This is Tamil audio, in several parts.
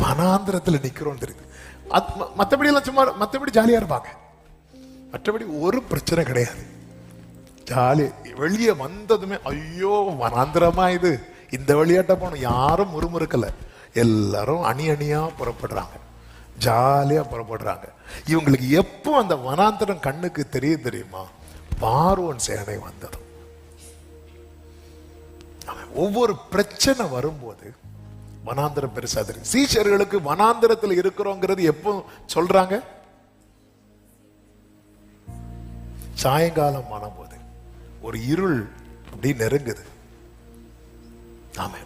வனாந்திரத்துல நிக்கிறோம் தெரியுது. மற்றபடி எல்லாம் சும்மா மற்றபடி ஜாலியா இருப்பாங்க, மற்றபடி ஒரு பிரச்சனை கிடையாது. ஜாலி. வெளியே வந்ததுமே ஐயோ வனாந்திரமா இது, இந்த வழியாட்ட போனோம். யாரும் முறுமுறுக்கல, எல்லாரும் அணி அணியா புறப்படுறாங்க, ஜாலியா புறப்படுறாங்க. இவங்களுக்கு எப்போ அந்த வனாந்திரம் கண்ணுக்கு தெரியுமா? பார்வோன் சேனை வந்ததும். ஒவ்வொரு பிரச்சனை வரும்போது வனாந்திரம் பெருசா தெரியும். சீஷர்களுக்கு வனாந்திரத்தில் இருக்கிறோங்கிறது எப்போ சொல்றாங்க? சாயங்காலம் ஆனபோது ஒரு இருள் அப்படி நெருங்குது. ஆமா,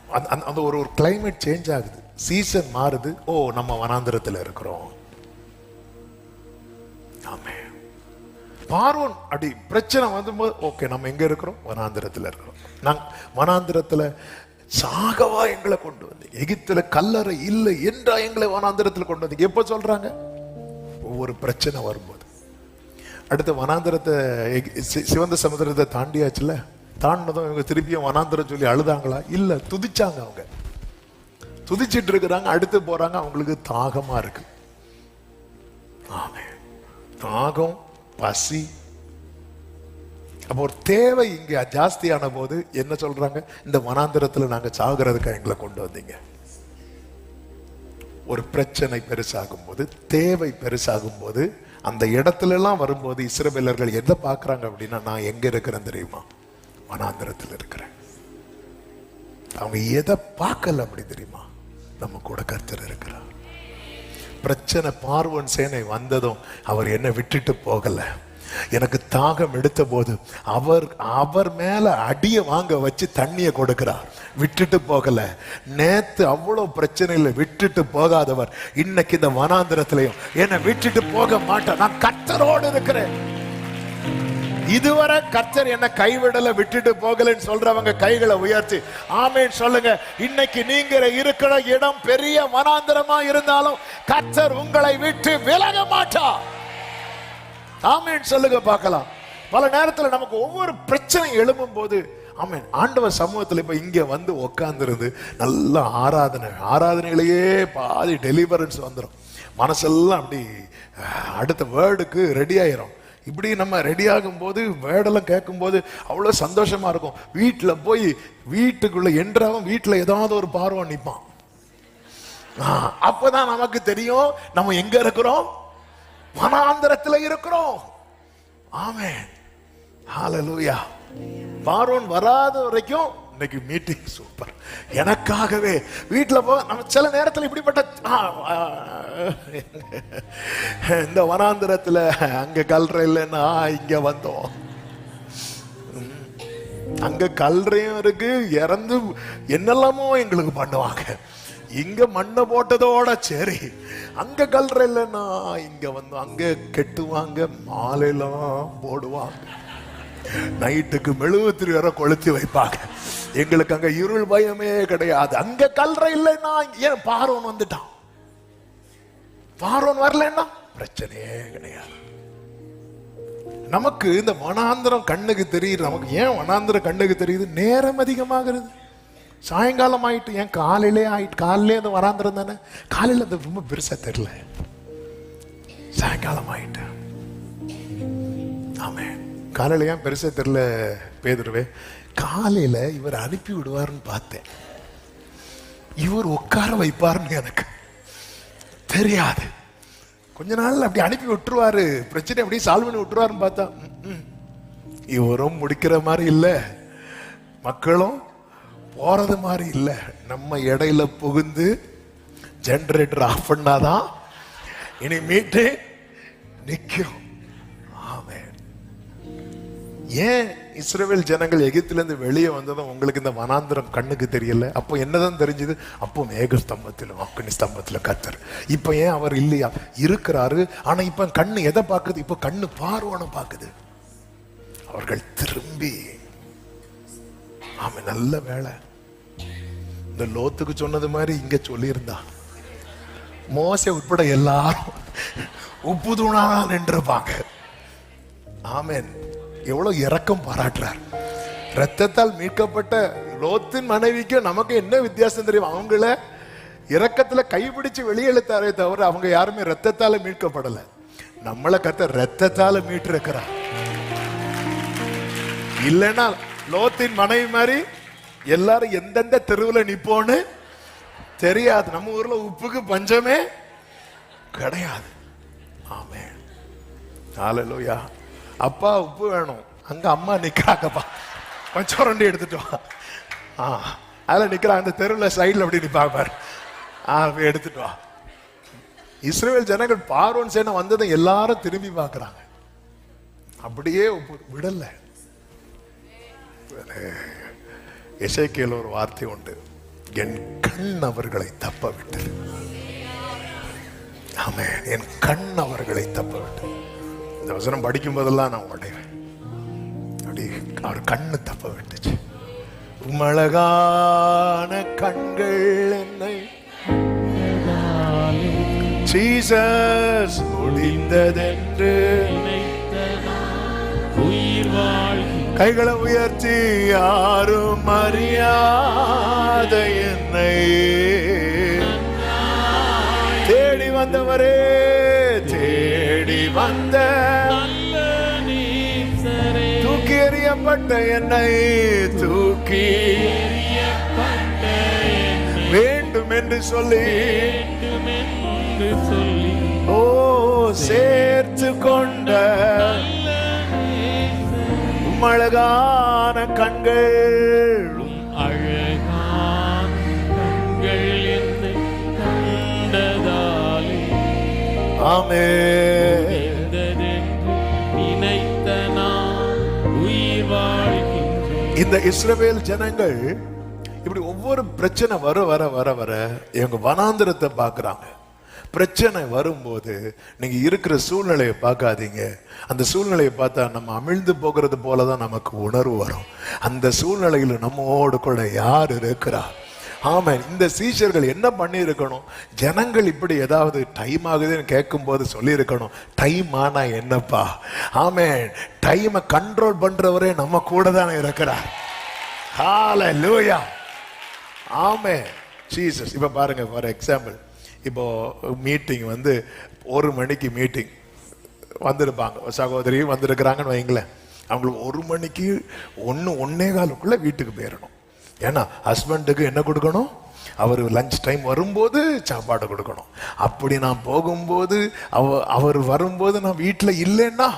அந்த ஒரு கிளைமேட் சேஞ்ச் ஆகுது, சீசன் மாறுது. ஓ, நம்ம வனாந்திரத்தில் இருக்கிறோம். ஆமே, பார்வோன் அப்படி பிரச்சனை வந்தும்போது ஓகே நம்ம எங்க இருக்கிறோம்? வனாந்திரத்தில் இருக்கிறோம். நாங்க வனாந்திரத்துல சாகவா எங்களை கொண்டு வந்தீங்க? எகிப்துல கல்லறை இல்லை என்றா எங்களை வனாந்திரத்தில் கொண்டு வந்தீங்க? எப்ப சொல்றாங்க? ஒவ்வொரு பிரச்சனை வரும்போது. அடுத்த வனாந்திரத்தை சிவந்த சமுதிரத்தை தாண்டியாச்சுல, தாண்டினதும் இவங்க திருப்பியும் வனாந்திரம் சொல்லி அழுதாங்களா? இல்ல, துதிச்சாங்க. அவங்க துதிச்சிட்டு இருக்கிறாங்க. அடுத்து போறாங்க, அவங்களுக்கு தாகமா இருக்கு. ஆமே, தாகம், பசி. அப்போ ஒரு தேவை இங்க ஜாஸ்தியான போது என்ன சொல்றாங்க? இந்த வனாந்திரத்துல நாங்க சாகிறதுக்கு எங்களை கொண்டு வந்தீங்க. ஒரு பிரச்சனை பெருசாகும் போது, தேவை பெருசாகும் போது, அந்த இடத்துல எல்லாம் வரும்போது இஸ்ரவேலர்கள் எதை பார்க்கறாங்க அப்படின்னா, நான் எங்க இருக்கிறேன் தெரியுமா? வனாந்திரத்தில் இருக்கிறேன். அவங்க எதை பார்க்கல அப்படி தெரியுமா? நம்ம கூட கர்த்தர் இருக்கிறார். பிரச்சனை பார்வோன் சேனை வந்ததும் அவர் என்ன விட்டுட்டு போகல. எனக்கு தாகம் எடுத்த போது அவர் மேல அடிய வாங்க வச்சு தண்ணிய கொடுக்கிறார், விட்டுட்டு போகல. நேத்து அவ்வளவு பிரச்சனையில விட்டுட்டு போகாதவர் இன்னைக்கு இந்த வனாந்திரத்திலையும் என்னை விட்டுட்டு போக மாட்டார். நான் கர்த்தரோடு இருக்கிறேன். இதுவரை கர்த்தர் என்ன கைவிடல, விட்டுட்டு போகலன்னு சொல்றவங்க கைகளை உயர்த்தி ஆமென் சொல்லுங்க. இன்னைக்கு நீங்க இருக்கிற இடம் பெரிய வனாந்திரமா இருந்தாலும் கர்த்தர் உங்களை விட்டு விலக மாட்டார். ஆமென் சொல்லுங்க பார்க்கலாம். பல நேரத்தில் நமக்கு ஒவ்வொரு பிரச்சனை எழும்பும் போது ஆமென் ஆண்டவர் சமூகத்தில் இப்ப இங்க வந்து உட்கார்ந்துருந்து நல்ல ஆராதனையிலேயே பாதி டெலிவரன்ஸ் வந்துடும். மனசெல்லாம் அப்படி அடுத்த வேர்டுக்கு ரெடி ஆயிரும். இப்படி நம்ம ரெடி ஆகும் போது வேர்டெல்லாம் கேட்கும் போது அவ்வளவு சந்தோஷமா இருக்கும். வீட்டுல போய் வீட்டுக்குள்ள என்றாலும் வீட்டுல ஏதாவது ஒரு பார்வன் நிற்பான். அப்பதான் நமக்கு தெரியும் நம்ம எங்க இருக்கிறோம்? வனாந்திரத்துல இருக்கிறோம். ஆமென், ஹல்லேலூயா. பார்வோன் வராத வரைக்கும் இன்னைக்கு மீட்டிங் சூப்பர். எனக்காகவே வீட்டுல போ. நம்ம சில நேரத்தில் இப்படிப்பட்ட இந்த வனாந்திரத்துல அங்க கல்ற இல்லைன்னா இங்க வந்தோம். அங்க கல்றையும் இருக்கு, இறந்து என்னெல்லாமோ எங்களுக்கு பண்ணுவாங்க. இங்க மண்ணை போட்டதோட சரி, அங்க கல்ற இல்லைன்னா இங்க வந்தோம். அங்க கெட்டுவாங்க, மாலையெல்லாம் போடுவாங்க, நைட்டுக்கு மெழுகுத்திரி வர கொளுத்தி வைப்பாங்க. எங்களுக்கு அங்க இருள் பயமே கிடையாது. அங்க கல்ற இல்லைன்னா ஏன் பார்வோன் வந்துட்டான்? பார்வோன் வரலன்னா பிரச்சனையே கிடையாது. நமக்கு இந்த வனாந்திரம் கண்ணுக்கு தெரியுது. நமக்கு ஏன் வனாந்திரம் கண்ணுக்கு தெரியுது? நேரம் அதிகமாகிறது. சாயங்காலம் ஆயிட்டு, ஏன் காலையிலே ஆயிட்டு. காலையிலே அந்த வனாந்திரம் தானே, காலையில அது ரொம்ப பெருசா தெரியல, சாயங்காலம் ஆயிட்டு. ஆமே, காலையில ஏன் பெருசா தெரியல பேதுருவே? காலையில இவர் அனுப்பி விடுவார்னு பார்த்தேன், இவர் உட்கார வைப்பாருன்னு எனக்கு தெரியாது. கொஞ்ச நாள் அப்படி அனுப்பி விட்டுருவாரு, பிரச்சனை அப்படி சால்வ் பண்ணி விட்டுருவாருன்னு பார்த்தா இவரும் முடிக்கிற மாதிரி இல்லை, மக்களும் போறது மாதிரி இல்லை. நம்ம இடையில புகுந்து ஜெனரேட்டர் ஆஃப் பண்ணாதான் இனி மீட்டு நிற்கும். ஆமென். ஏன் இஸ்ரவேல் ஜனங்கள் எகிப்திலிருந்து வெளியே வந்ததும் உங்களுக்கு இந்த வனாந்திரம் கண்ணுக்கு தெரியல? அப்போ என்னதான் தெரிஞ்சது? அப்போ மேக ஸ்தம்பத்திலும் அக்னி ஸ்தம்பத்திலும் கர்த்தர். இப்ப ஏன் அவர் இல்லையா? இருக்கிறாரு. ஆனா இப்ப கண்ணு எதை பார்க்குது? இப்ப கண்ணு பார்வோனை பார்க்குது. அவர்கள் திரும்பி ஆமா, நல்ல வேலை இந்த லோத்துக்கு சொன்னது மாதிரி இங்க சொல்லியிருந்தா மோசே உட்பட எல்லாரும் உப்பு தூணா நின்றுப்பாங்க. ஆமென். எவ்வளவு இரக்கம் பாராட்டுறார். ரத்தத்தால் மீட்கப்பட்ட லோத்தின் மனைவிக்கு நமக்கு என்ன வித்தியாசம் தெரியும்? அவங்கள இரக்கத்துல கைப்பிடிச்சு வெளியெழுத்தாரே தவிர அவங்க யாருமே ரத்தத்தால மீட்கப்படல. நம்மளை கர்த்தர் ரத்தத்தால மீட்டிருக்கிறார். இல்லைன்னா லோத்தின் மனைவி மாதிரி எல்லாரும் எந்தெந்த தெருவுல நிப்போன்னு தெரியாது. நம்ம ஊர்ல உப்புக்கு பஞ்சமே கிடையாது. ஆமென். ஹல்லேலூயா. அப்பா உப்பு வேணும், அங்க அம்மா நிக்கிறாங்கப்பா, கொஞ்சம் ரெண்டு எடுத்துட்டு வா. அதுல நிக்கிறாங்க, அந்த தெருவில் சைட்ல அப்படி நிப்பாங்க பாரு, எடுத்துட்டு வா. இஸ்ரவேல் ஜனங்கள் பார்வோன் சேனை வந்ததை எல்லாரும் திரும்பி பார்க்கறாங்க, அப்படியே விடல. எசேக்கியேல் ஒரு வார்த்தை உண்டு, என் கண் அவர்களை தப்ப விட்டது. ஆமென். என் கண் அவர்களை தப்ப விட்டது. இந்த வசனம் படிக்கும் போதெல்லாம் நான் உடைவேன், அப்படி அவர் கண்ணு தப்ப விட்டுச்சு. உமழகான கண்கள் என்னை ஜீசஸ் முடிந்ததென்று கைகளை உயர்த்தி யாரும் அறியாத என்னை தேடி வந்தவரே, தேடி வந்த தூக்கி எறியப்பட்ட என்னை தூக்கி வேண்டும் என்று சொல்லி ஓ சேர்த்து கொண்ட அழகான கண்கள், அழகான கண்கள் என்னை கண்டதாலே ஆமென் நினைத்த நான் உயிர் வாழ்கின்றேன். இந்த இஸ்ரவேல் ஜனங்கள் இப்படி ஒவ்வொரு பிரச்சனை வர வர வர வர இவங்க வனாந்திரத்தை பார்க்கறாங்க. பிரச்சனை வரும்போது நீங்க இருக்கிற சூழ்நிலையை பார்க்காதீங்க. அந்த சூழ்நிலையை பார்த்தா நம்ம அமிழ்ந்து போகிறது போலதான் நமக்கு உணர்வு வரும். அந்த சூழ்நிலையில நம்மோடு கூட யார் இருக்கிறா? ஆமென். இந்த சீஷர்கள் என்ன பண்ணி இருக்கணும்? ஜனங்கள் இப்படி ஏதாவது டைம் ஆகுதுன்னு கேட்கும் போது சொல்லி இருக்கணும், டைம் ஆனா என்னப்பா, ஆமென், டைமை கண்ட்ரோல் பண்றவரே நம்ம கூட தானே இருக்கிறார். ஹல்லேலூயா. ஆமென். ஜீசஸ். இப்ப பாருங்க, ஃபார் எக்ஸாம்பிள், இப்போ மீட்டிங் வந்து 1 மணிக்கு மீட்டிங் வந்திருப்பாங்க, சகோதரி வந்திருக்கிறாங்கன்னு வைங்களேன். அவங்களுக்கு 1 மணிக்கு 1:15 வீட்டுக்கு போயிடணும். ஏன்னா ஹஸ்பண்டுக்கு என்ன கொடுக்கணும்? அவர் லஞ்ச் டைம் வரும்போது சாப்பாடு கொடுக்கணும். அப்படி நான் போகும்போது அவர் வரும்போது நான் வீட்டில் இல்லைன்னா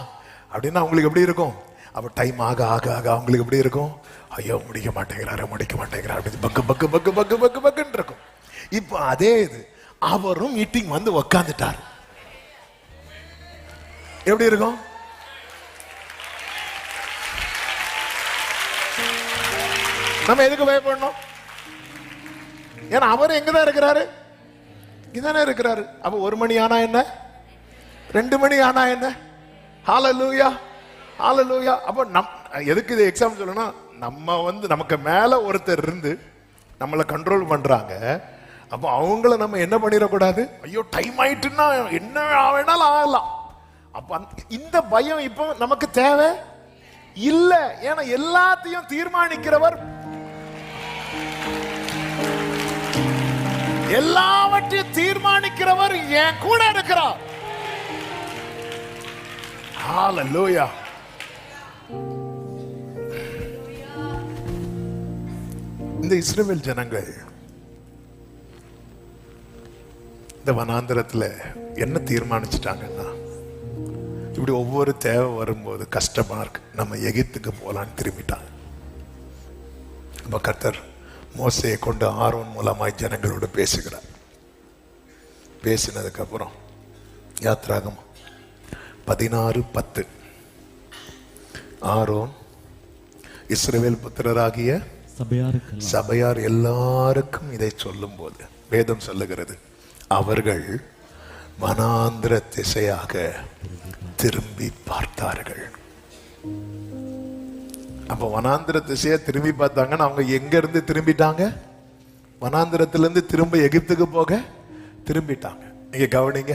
அப்படின்னா அவங்களுக்கு எப்படி இருக்கும்? அப்போ டைம் ஆக ஆக ஆக அவங்களுக்கு எப்படி இருக்கும்? ஐயோ முடிக்க மாட்டேங்கிறாரு அப்படி பக்கு பக்கு பக்கு பக்கு பக்கு பக்குன்னு இருக்கும். இப்போ அதே இது அவரும் மீட்டிங் வந்து உக்காந்துட்டார், எப்படி இருக்கும்? நம்ம எதுக்கு பயப்படணும்? ஏன்னா அவர் எங்கதான் இருக்கிறாரு? இங்கதானே இருக்கிறாரு. அப்ப 1 மணி ஆனா என்ன, 2 மணி ஆனா என்ன? ஹல்லேலூயா, ஹல்லேலூயா. அப்ப எதுக்கு இது எக்ஸாம்பிள் சொல்லணும்? நம்ம வந்து நமக்கு மேல ஒருத்தர் இருந்து நம்மளை கண்ட்ரோல் பண்றாங்க. அப்போ அவங்கள நம்ம என்ன பண்ணிடக்கூடாது? ஐயோ டைம் ஆயிட்டுன்னா என்ன வேணாலும் ஆகலாம். அப்ப இந்த பயம் இப்போ நமக்கு தேவை இல்ல. ஏன்னா எல்லாத்தையும் தீர்மானிக்கிறவர், எல்லாவற்றையும் தீர்மானிக்கிறவர் என் கூட இருக்கிறார். ஹல்லேலூயா. இந்த இஸ்ரவேல் ஜனங்கள் இந்த வனாந்திரத்துல என்ன தீர்மானிச்சிட்டாங்கன்னா, இப்படி ஒவ்வொரு தேவை வரும்போது கஷ்டமா இருக்கு, நம்ம எகிப்துக்கு போலான்னு திரும்பிட்டாங்க. அப்ப கர்த்தர் மோசேயை கொண்டு ஆரோன் மூலமாய் ஜனங்களோடு பேசுகிறார். பேசினதுக்கு அப்புறம் யாத்ராகமம் 16:10 ஆரோன் இஸ்ரவேல் புத்திரராகிய சபையார் எல்லாருக்கும் இதை சொல்லும் போது வேதம் சொல்லுகிறது, அவர்கள் வனாந்திர திசையாக திரும்பி பார்த்தார்கள். அப்ப வனாந்திர திசையா திரும்பி பார்த்தாங்கன்னா அவங்க எங்க இருந்து திரும்பிட்டாங்க? வனாந்திரத்திலிருந்து திரும்ப எகிப்துக்கு போக திரும்பிட்டாங்க. நீங்க கவனிங்க,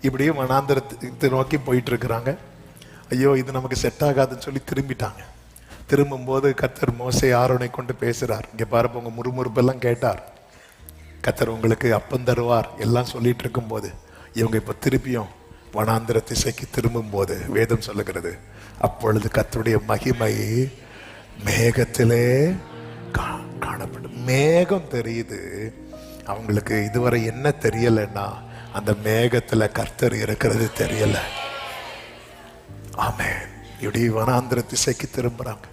இப்படியே வனாந்திரத்தை நோக்கி போயிட்டு இருக்கிறாங்க. ஐயோ இது நமக்கு செட் ஆகாதுன்னு சொல்லி திரும்பிட்டாங்க. திரும்பும் போது கர்த்தர் மோசே ஆரோனை கொண்டு பேசுறார். இங்க பாருங்க, உங்க முறுமுறுப்பெல்லாம் கேட்டார். கர்த்தர் உங்களுக்கு அப்பம் தருவார் எல்லாம் சொல்லிட்டு இருக்கும் போது இவங்க இப்ப திருப்பியும் வனாந்திர திசைக்கு திரும்பும் போது வேதம் சொல்லுகிறது, அப்பொழுது கர்த்தருடைய மகிமை மேகத்திலே காணப்படும். மேகம் தெரியுது. அவங்களுக்கு இதுவரை என்ன தெரியலன்னா அந்த மேகத்துல கர்த்தர் இருக்கிறது தெரியல. ஆமென். இப்படி வனாந்திர திசைக்கு திரும்புறாங்க.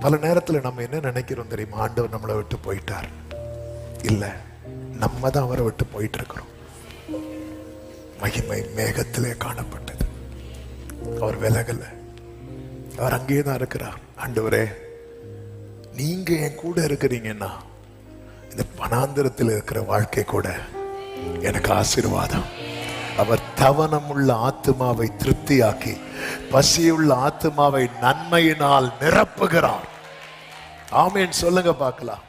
பல நேரத்துல நம்ம என்ன நினைக்கிறோம் தெரியுமா? ஆண்டவர் நம்மளை விட்டு போயிட்டார். இல்ல, நம்ம தான் அவரை விட்டு போயிட்டு இருக்கிறோம். மகிமை மேகத்திலே காணப்பட்டது. அவர் விலகல, அவர் அங்கேயே தான் இருக்கிறார். ஆண்டவரே, நீங்க என் கூட இருக்கிறீங்கன்னா இந்த வனாந்திரத்தில் இருக்கிற வாழ்க்கை கூட எனக்கு ஆசீர்வாதம். அவர் தவனமுள்ள ஆத்துமாவை திருப்தியாக்கி பசியுள்ள ஆத்துமாவை நன்மையினால் நிரப்புகிறார். ஆமென் சொல்லுங்க பார்க்கலாம்.